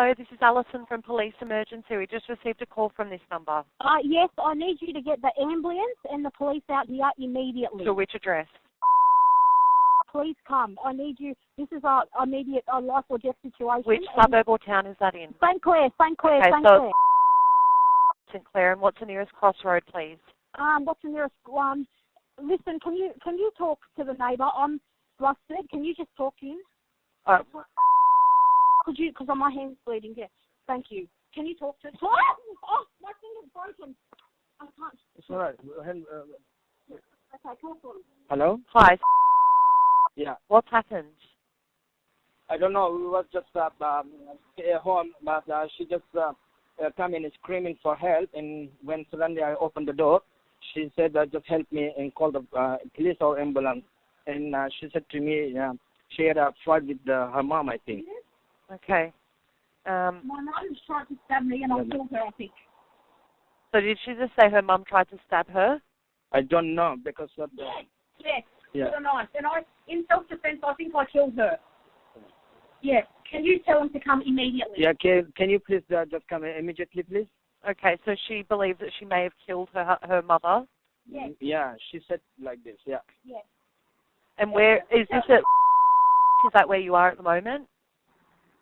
Hello, this is Alison from Police Emergency. We just received a call from this number. Yes, I need you to get the ambulance and the police out here immediately. To which address? Please come. I need you. This is a immediate life or death situation. Which suburb or town is that in? St. Clair. Okay, St. so Clair. St. Clair, and what's the nearest crossroad, please? What's the nearest one? Listen, can you talk to the neighbour? I'm flustered. Can you just talk to him? Could you? Because my hand's bleeding. Yeah. Thank you. Can you talk to him? Oh, my finger's broken. I can't. It's all right. Okay, talk to him. Hello? Hi. Yeah. What's happened? I don't know. We was just at home, but she just come in screaming for help. And when suddenly I opened the door, she said, just help me and call the police or ambulance. And she said to me, she had a fight with her mom, I think. Okay. My mum tried to stab me and I killed her, I think. So did she just say her mum tried to stab her? I don't know because of the... Yes. Yeah. With a knife. And in self-defense, I think I killed her. Yes. Can you tell him to come immediately? Yeah, can you please just come immediately, please? Okay, so she believes that she may have killed her mother? Yes. Yeah, she said like this, yeah. Yes. And where, is this at, is that where you are at the moment?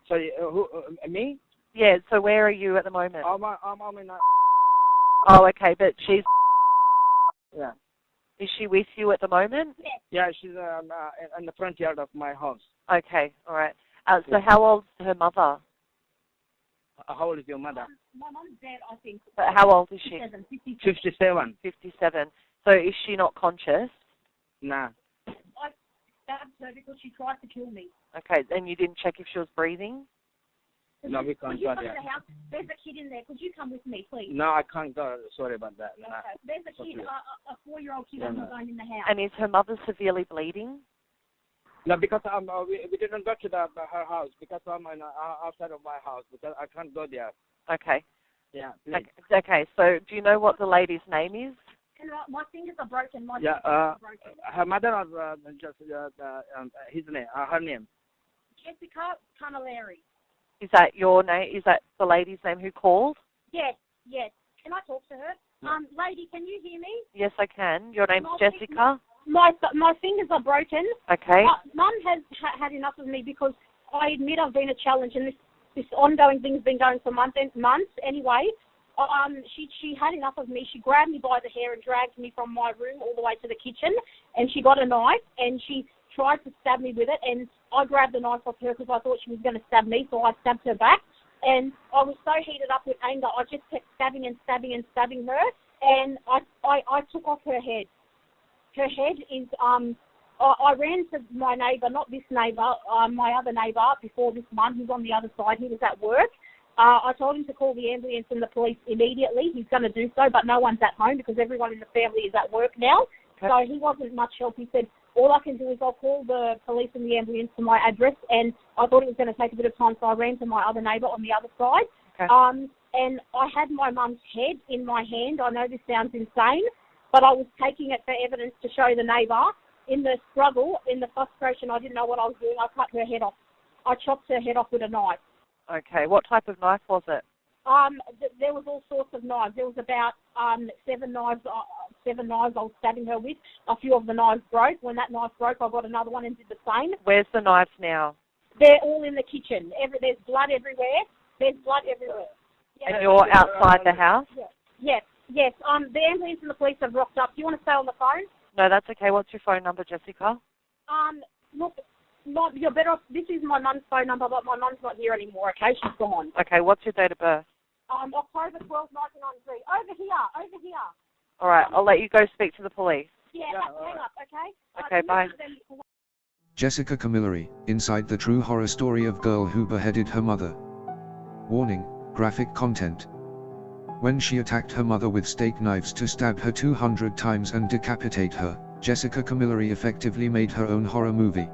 Sorry, who, me? Yeah, so where are you at the moment? I'm in Oh, okay, but she's... Yeah. Is she with you at the moment? Yes. Yeah, she's in the front yard of my house. Okay, all right. So how old's her mother? How old is your mother? My mum's dead, I think. How old is she? 57. 57. So is she not conscious? Nah. I stabbed her because she tried to kill me. Okay, and you didn't check if she was breathing? No, we can't Could you go come to there. the house? There's a kid in there. Could you come with me, please? No, I can't go. Sorry about that. Nah. Okay. There's a kid, a 4-year-old kid on the in the house. And is her mother severely bleeding? No, because we didn't go to her house because I'm outside of my house because I can't go there. Okay. Yeah, please. Okay, so do you know what the lady's name is? And my fingers are broken. My Yeah, fingers are broken. her mother was just his name, her name. Jessica Camilleri. Is that your name? Is that the lady's name who called? Yes. Can I talk to her? Lady, can you hear me? Yes, I can. Your name's Jessica? My fingers are broken. Okay. Mum has had enough of me because I admit I've been a challenge and this ongoing thing's been going for months. Anyway, she had enough of me. She grabbed me by the hair and dragged me from my room all the way to the kitchen, and she got a knife and she tried to stab me with it, and I grabbed the knife off her because I thought she was going to stab me, so I stabbed her back. And I was so heated up with anger, I just kept stabbing her, and I took off her head. Her head is, I ran to my neighbour, not this neighbour, my other neighbour before this one, who's on the other side. He was at work. I told him to call the ambulance and the police immediately. He's going to do so, but no one's at home because everyone in the family is at work now. Okay. So he wasn't much help. He said, all I can do is I'll call the police and the ambulance to my address, and I thought it was going to take a bit of time, so I ran to my other neighbour on the other side. Okay. And I had my mum's head in my hand. I know this sounds insane, but I was taking it for evidence to show the neighbour. In the struggle, in the frustration, I didn't know what I was doing. I cut her head off. I chopped her head off with a knife. Okay. What type of knife was it? There was all sorts of knives. There was about 7 knives I was stabbing her with. A few of the knives broke. When that knife broke, I got another one and did the same. Where's the knives now? They're all in the kitchen. There's blood everywhere. Yes. And you're outside the house? Yes. The ambulance and the police have rocked up. Do you want to stay on the phone? No, that's okay. What's your phone number, Jessica? Look, you're better off. This is my mum's phone number, but my mum's not here anymore, okay? She's gone. Okay, what's your date of birth? October 12, 1993. Over here. All right, I'll let you go speak to the police. Yeah, hang up, okay? Okay, bye. Jessica Camilleri, inside the true horror story of girl who beheaded her mother. Warning, graphic content. When she attacked her mother with steak knives to stab her 200 times and decapitate her, Jessica Camilleri effectively made her own horror movie.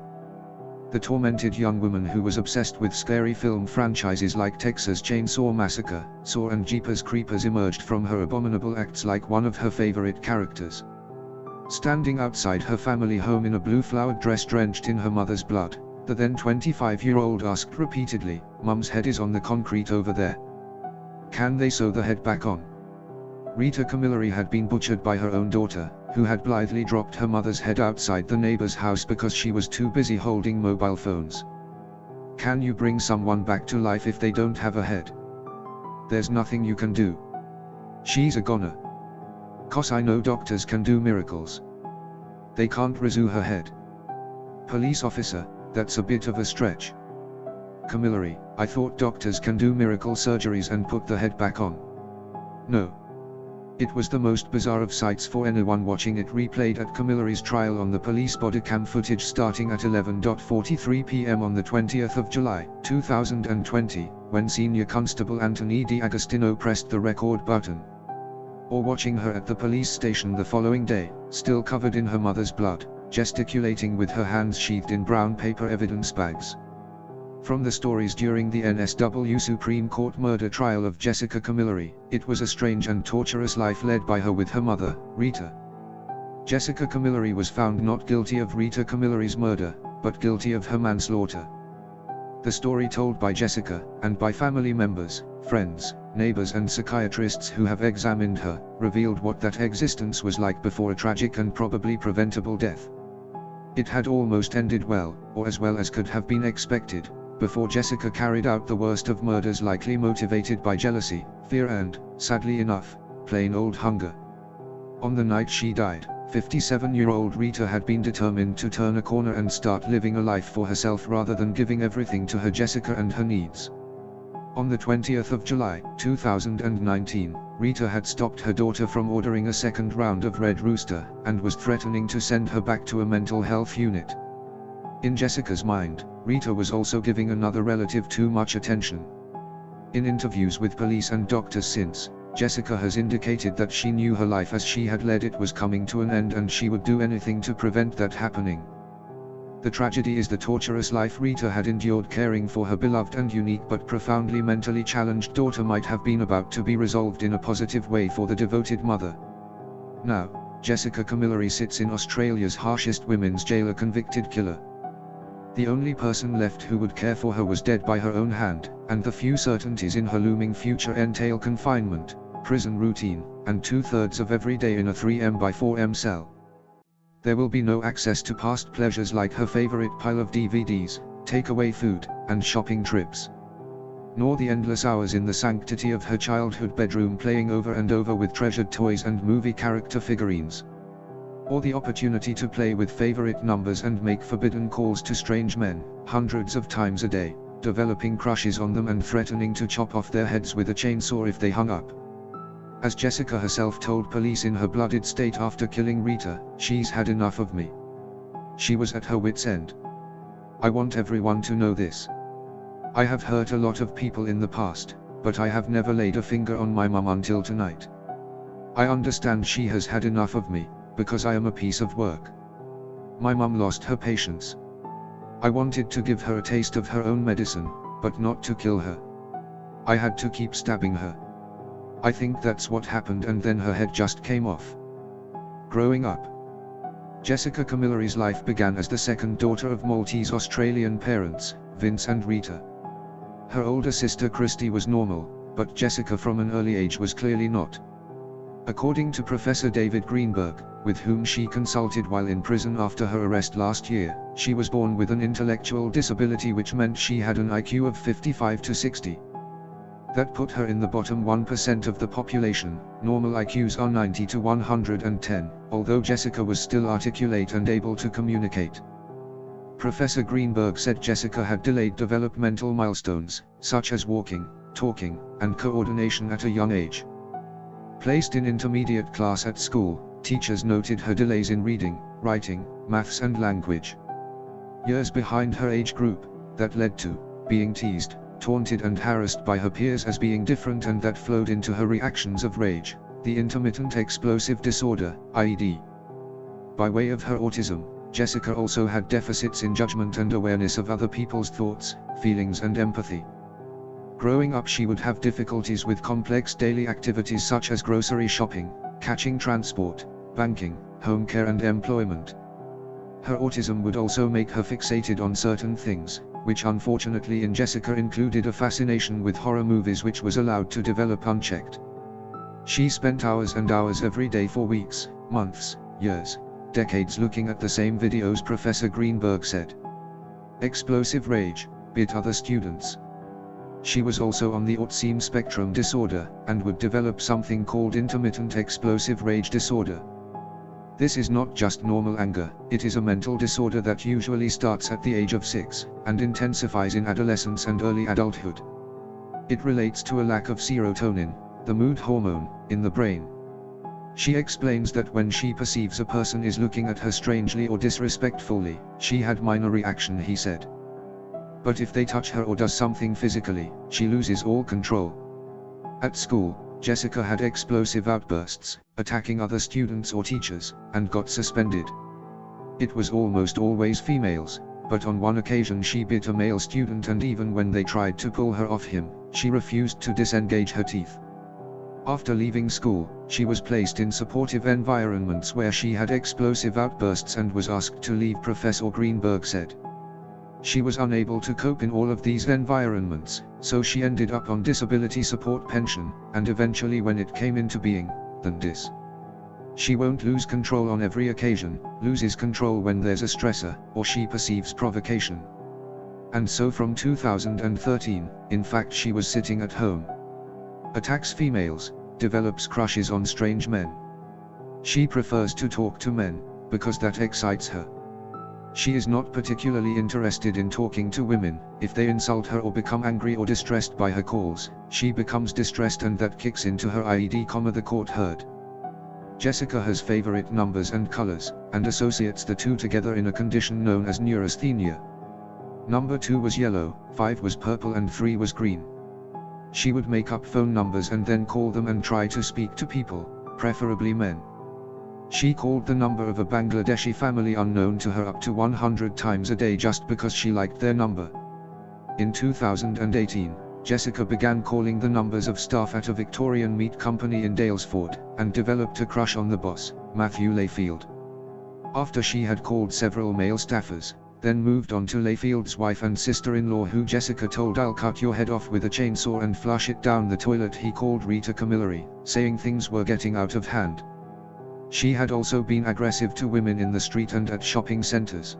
The tormented young woman who was obsessed with scary film franchises like Texas Chainsaw Massacre, Saw and Jeepers Creepers emerged from her abominable acts like one of her favorite characters. Standing outside her family home in a blue flowered dress drenched in her mother's blood, The then 25-year-old asked repeatedly, "Mum's head is on the concrete over there. Can they sew the head back on?" Rita Camilleri had been butchered by her own daughter, who had blithely dropped her mother's head outside the neighbor's house because she was too busy holding mobile phones. Can you bring someone back to life if they don't have a head? There's nothing you can do. She's a goner. 'Cause I know doctors can do miracles. They can't resew her head. Police officer, that's a bit of a stretch. Camilleri, I thought doctors can do miracle surgeries and put the head back on. No. It was the most bizarre of sights for anyone watching it, replayed at Camilleri's trial on the police bodycam footage starting at 11:43 p.m. on the 20th of July, 2020, when Senior Constable Anthony D'Agostino pressed the record button. Or watching her at the police station the following day, still covered in her mother's blood, gesticulating with her hands sheathed in brown paper evidence bags. From the stories during the NSW Supreme Court murder trial of Jessica Camilleri, it was a strange and torturous life led by her with her mother, Rita. Jessica Camilleri was found not guilty of Rita Camilleri's murder, but guilty of her manslaughter. The story told by Jessica, and by family members, friends, neighbors and psychiatrists who have examined her, revealed what that existence was like before a tragic and probably preventable death. It had almost ended well, or as well as could have been expected, before Jessica carried out the worst of murders, likely motivated by jealousy, fear and, sadly enough, plain old hunger. On the night she died, 57-year-old Rita had been determined to turn a corner and start living a life for herself rather than giving everything to her Jessica and her needs. On the 20th of July, 2019, Rita had stopped her daughter from ordering a second round of Red Rooster, and was threatening to send her back to a mental health unit. In Jessica's mind, Rita was also giving another relative too much attention. In interviews with police and doctors since, Jessica has indicated that she knew her life as she had led it was coming to an end and she would do anything to prevent that happening. The tragedy is the torturous life Rita had endured caring for her beloved and unique but profoundly mentally challenged daughter might have been about to be resolved in a positive way for the devoted mother. Now, Jessica Camilleri sits in Australia's harshest women's jail, a convicted killer. The only person left who would care for her was dead by her own hand, and the few certainties in her looming future entail confinement, prison routine, and 2/3 of every day in a 3M by 4M cell. There will be no access to past pleasures like her favorite pile of DVDs, takeaway food, and shopping trips. Nor the endless hours in the sanctity of her childhood bedroom playing over and over with treasured toys and movie character figurines. Or the opportunity to play with favorite numbers and make forbidden calls to strange men, hundreds of times a day, developing crushes on them and threatening to chop off their heads with a chainsaw if they hung up. As Jessica herself told police in her bloodied state after killing Rita, "She's had enough of me." She was at her wit's end. "I want everyone to know this. I have hurt a lot of people in the past, but I have never laid a finger on my mum until tonight. I understand she has had enough of me, because I am a piece of work. My mum lost her patience. I wanted to give her a taste of her own medicine, but not to kill her. I had to keep stabbing her. I think that's what happened, and then her head just came off." Growing up, Jessica Camilleri's life began as the second daughter of Maltese-Australian parents, Vince and Rita. Her older sister Christy was normal, but Jessica from an early age was clearly not. According to Professor David Greenberg, with whom she consulted while in prison after her arrest last year, she was born with an intellectual disability which meant she had an IQ of 55 to 60. That put her in the bottom 1% of the population. Normal IQs are 90 to 110, although Jessica was still articulate and able to communicate. Professor Greenberg said Jessica had delayed developmental milestones, such as walking, talking, and coordination at a young age. Placed in intermediate class at school, teachers noted her delays in reading, writing, maths and language. Years behind her age group, that led to being teased, taunted and harassed by her peers as being different, and that flowed into her reactions of rage, the intermittent explosive disorder, IED. By way of her autism, Jessica also had deficits in judgment and awareness of other people's thoughts, feelings and empathy. Growing up, she would have difficulties with complex daily activities such as grocery shopping, catching transport, banking, home care and employment. Her autism would also make her fixated on certain things, which unfortunately in Jessica included a fascination with horror movies which was allowed to develop unchecked. She spent hours and hours every day for weeks, months, years, decades looking at the same videos, Professor Greenberg said. Explosive rage bit other students. She was also on the autism spectrum disorder, and would develop something called intermittent explosive rage disorder. This is not just normal anger, it is a mental disorder that usually starts at the age of 6, and intensifies in adolescence and early adulthood. It relates to a lack of serotonin, the mood hormone, in the brain. She explains that when she perceives a person is looking at her strangely or disrespectfully, she had minor reaction, he said. But if they touch her or does something physically, she loses all control. At school, Jessica had explosive outbursts, attacking other students or teachers, and got suspended. It was almost always females, but on one occasion she bit a male student, and even when they tried to pull her off him, she refused to disengage her teeth. After leaving school, she was placed in supportive environments where she had explosive outbursts and was asked to leave, Professor Greenberg said. She was unable to cope in all of these environments, so she ended up on disability support pension, and eventually when it came into being, then dis. She won't lose control on every occasion, loses control when there's a stressor, or she perceives provocation. And so from 2013, in fact she was sitting at home. Attacks females, develops crushes on strange men. She prefers to talk to men, because that excites her. She is not particularly interested in talking to women. If they insult her or become angry or distressed by her calls, she becomes distressed, and that kicks into her IED, the court heard. Jessica has favorite numbers and colors, and associates the two together in a condition known as neurasthenia. Number 2 was yellow, 5 was purple, and 3 was green. She would make up phone numbers and then call them and try to speak to people, preferably men. She called the number of a Bangladeshi family unknown to her up to 100 times a day just because she liked their number. In 2018, Jessica began calling the numbers of staff at a Victorian meat company in Daylesford, and developed a crush on the boss, Matthew Layfield. After she had called several male staffers, then moved on to Layfield's wife and sister-in-law, who Jessica told, "I'll cut your head off with a chainsaw and flush it down the toilet." He called Rita Camilleri, saying things were getting out of hand. She had also been aggressive to women in the street and at shopping centers.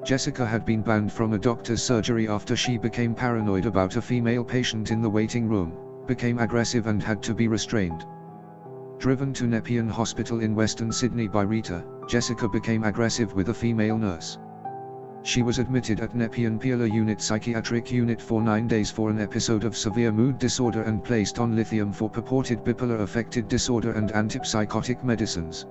Jessica had been banned from a doctor's surgery after she became paranoid about a female patient in the waiting room, became aggressive and had to be restrained. Driven to Nepean Hospital in Western Sydney by Rita, Jessica became aggressive with a female nurse. She was admitted at Nepean Peeler Unit Psychiatric Unit for 9 days for an episode of severe mood disorder and placed on lithium for purported bipolar affective disorder and antipsychotic medicines.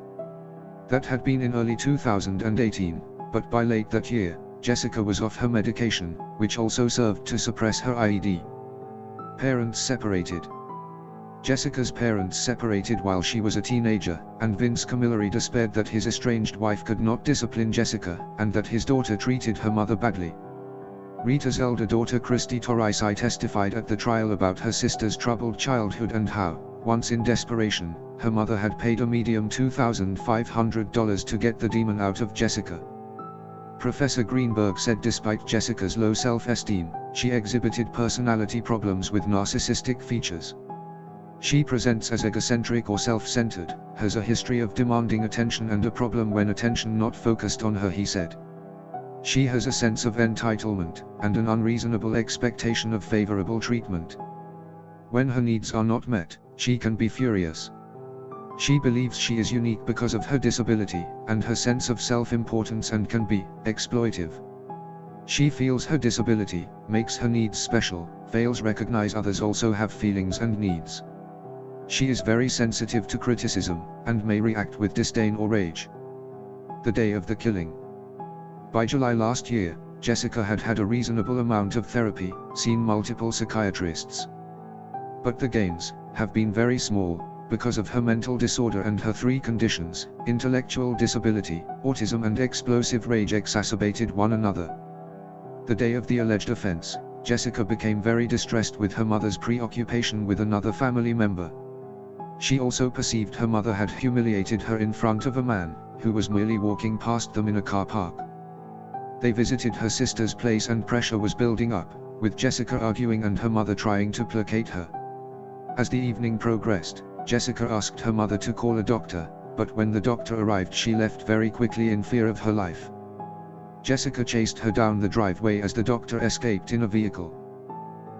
That had been in early 2018, but by late that year, Jessica was off her medication, which also served to suppress her IED. Parents separated. Jessica's parents separated while she was a teenager, and Vince Camilleri despaired that his estranged wife could not discipline Jessica, and that his daughter treated her mother badly. Rita's elder daughter Christy Torrisi testified at the trial about her sister's troubled childhood and how, once in desperation, her mother had paid a medium $2,500 to get the demon out of Jessica. Professor Greenberg said despite Jessica's low self-esteem, she exhibited personality problems with narcissistic features. She presents as egocentric or self-centered, has a history of demanding attention and a problem when attention not focused on her, he said. She has a sense of entitlement, and an unreasonable expectation of favorable treatment. When her needs are not met, she can be furious. She believes she is unique because of her disability, and her sense of self-importance, and can be exploitive. She feels her disability makes her needs special, fails recognize others also have feelings and needs. She is very sensitive to criticism, and may react with disdain or rage. The day of the killing. By July last year, Jessica had had a reasonable amount of therapy, seen multiple psychiatrists. But the gains have been very small, because of her mental disorder and her 3 conditions, intellectual disability, autism and explosive rage exacerbated one another. The day of the alleged offense, Jessica became very distressed with her mother's preoccupation with another family member. She also perceived her mother had humiliated her in front of a man, who was merely walking past them in a car park. They visited her sister's place and pressure was building up, with Jessica arguing and her mother trying to placate her. As the evening progressed, Jessica asked her mother to call a doctor, but when the doctor arrived she left very quickly in fear of her life. Jessica chased her down the driveway as the doctor escaped in a vehicle.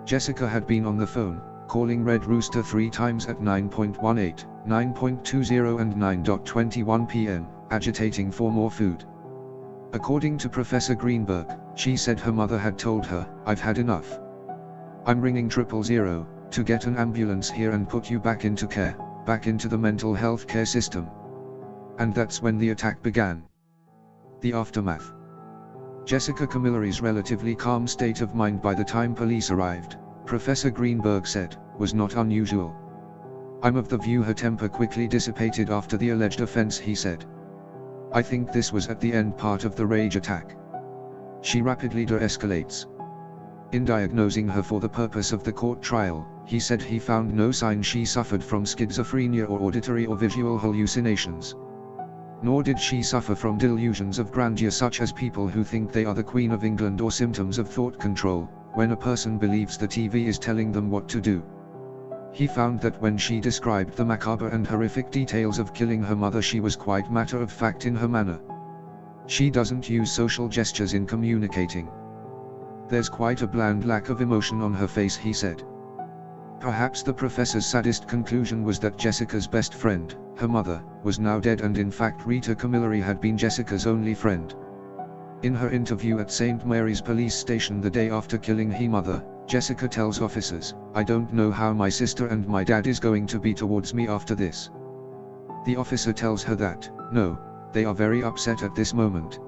Jessica had been on the phone, calling Red Rooster 3 times at 9:18, 9:20 and 9:21 p.m., agitating for more food. According to Professor Greenberg, she said her mother had told her, "I've had enough. I'm ringing 000 to get an ambulance here and put you back into care, back into the mental health care system." And that's when the attack began. The aftermath. Jessica Camilleri's relatively calm state of mind by the time police arrived, Professor Greenberg said, was not unusual. "I'm of the view her temper quickly dissipated after the alleged offense," he said. "I think this was at the end part of the rage attack. She rapidly de-escalates." In diagnosing her for the purpose of the court trial, he said he found no sign she suffered from schizophrenia or auditory or visual hallucinations. Nor did she suffer from delusions of grandeur such as people who think they are the Queen of England or symptoms of thought control, when a person believes the TV is telling them what to do. He found that when she described the macabre and horrific details of killing her mother she was quite matter-of-fact in her manner. She doesn't use social gestures in communicating. There's quite a bland lack of emotion on her face, he said. Perhaps the professor's saddest conclusion was that Jessica's best friend, her mother, was now dead, and in fact Rita Camilleri had been Jessica's only friend. In her interview at St. Mary's police station the day after killing her mother, Jessica tells officers, "I don't know how my sister and my dad is going to be towards me after this." The officer tells her that, "No, they are very upset at this moment,